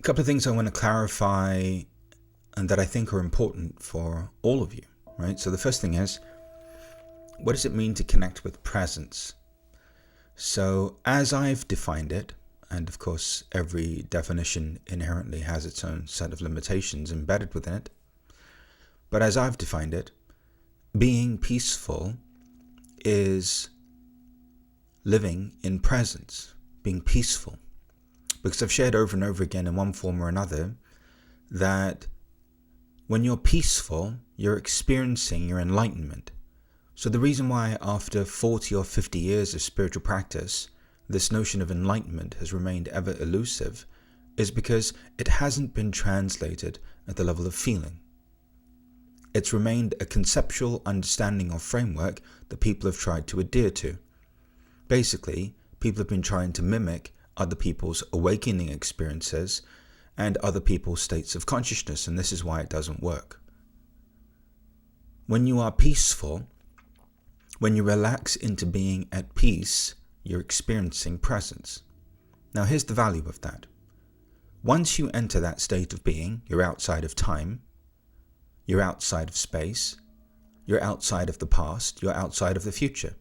couple of things I want to clarify and that I think are important for all of you, right? So the first thing is, what does it mean to connect with presence? So as I've defined it, and of course every definition inherently has its own set of limitations embedded within it, but as I've defined it, being peaceful is living in presence, being peaceful. Because I've shared over and over again in one form or another that when you're peaceful, you're experiencing your enlightenment. So the reason why after 40 or 50 years of spiritual practice, this notion of enlightenment has remained ever elusive is because it hasn't been translated at the level of feeling. It's remained a conceptual understanding or framework that people have tried to adhere to. Basically, people have been trying to mimic other people's awakening experiences and other people's states of consciousness, and this is why it doesn't work. When you are peaceful, when you relax into being at peace, you're experiencing presence. Now here's the value of that. Once you enter that state of being, you're outside of time, you're outside of space, you're outside of the past, you're outside of the future.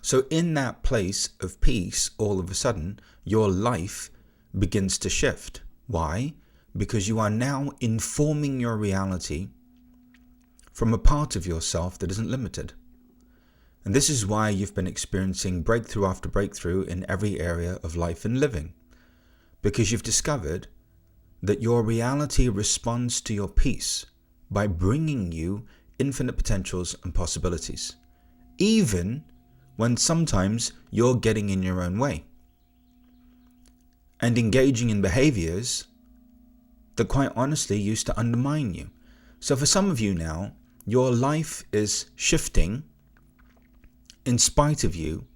So in that place of peace, all of a sudden, your life begins to shift. Why? Because you are now informing your reality from a part of yourself that isn't limited. And this is why you've been experiencing breakthrough after breakthrough in every area of life and living. Because you've discovered that your reality responds to your peace by bringing you infinite potentials and possibilities. Even when sometimes you're getting in your own way and engaging in behaviors that quite honestly used to undermine you. So for some of you now, your life is shifting in spite of you,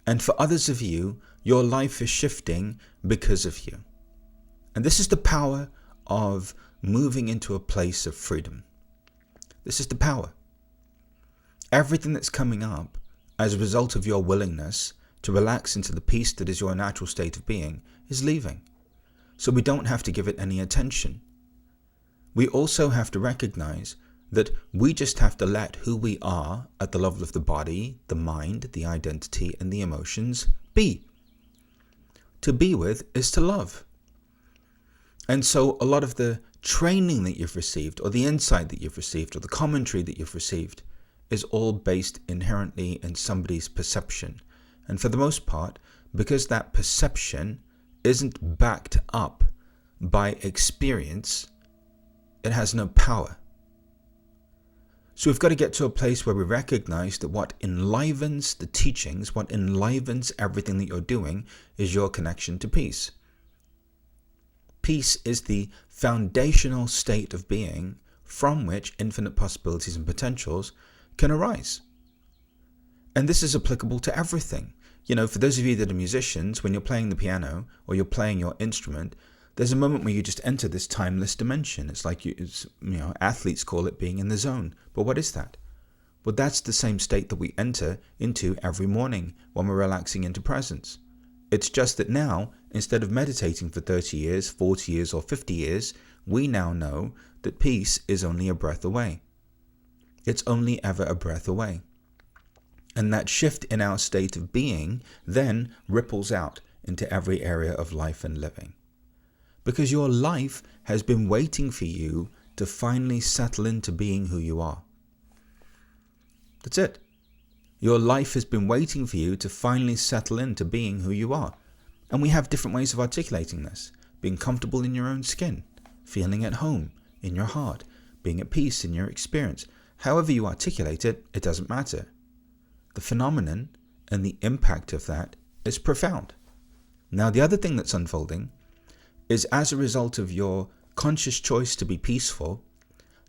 and for others of you, your life is shifting because of you. And this is the power of moving into a place of freedom. This is the power. Everything that's coming up as a result of your willingness to relax into the peace that is your natural state of being is leaving. So we don't have to give it any attention. We also have to recognize that we just have to let who we are at the level of the body, the mind, the identity, and the emotions be. To be with is to love. And so a lot of the training that you've received, or the insight that you've received, or the commentary that you've received, is all based inherently in somebody's perception. And for the most part, because that perception isn't backed up by experience, it has no power. So we've got to get to a place where we recognize that what enlivens the teachings, what enlivens everything that you're doing, is your connection to peace. Peace is the foundational state of being from which infinite possibilities and potentials can arise. And this is applicable to everything. For those of you that are musicians, when you're playing the piano or you're playing your instrument, there's a moment where you just enter this timeless dimension. It's like athletes call it being in the zone. But what is that? Well, that's the same state that we enter into every morning when we're relaxing into presence. It's just that now, instead of meditating for 30 years, 40 years, or 50 years, we now know that peace is only a breath away. It's only ever a breath away. And that shift in our state of being then ripples out into every area of life and living. Because your life has been waiting for you to finally settle into being who you are. That's it. Your life has been waiting for you to finally settle into being who you are. And we have different ways of articulating this. Being comfortable in your own skin, feeling at home in your heart, being at peace in your experience. However you articulate it, it doesn't matter. The phenomenon and the impact of that is profound. Now, the other thing that's unfolding is as a result of your conscious choice to be peaceful,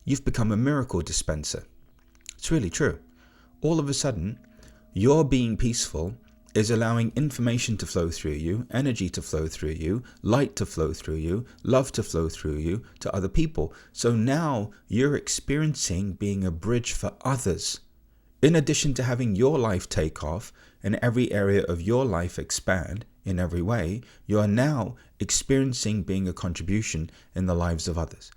you've become a miracle dispenser. It's really true. All of a sudden, your being peaceful is allowing information to flow through you, energy to flow through you, light to flow through you, love to flow through you to other people. So now you're experiencing being a bridge for others. In addition to having your life take off and every area of your life expand in every way, you are now experiencing being a contribution in the lives of others.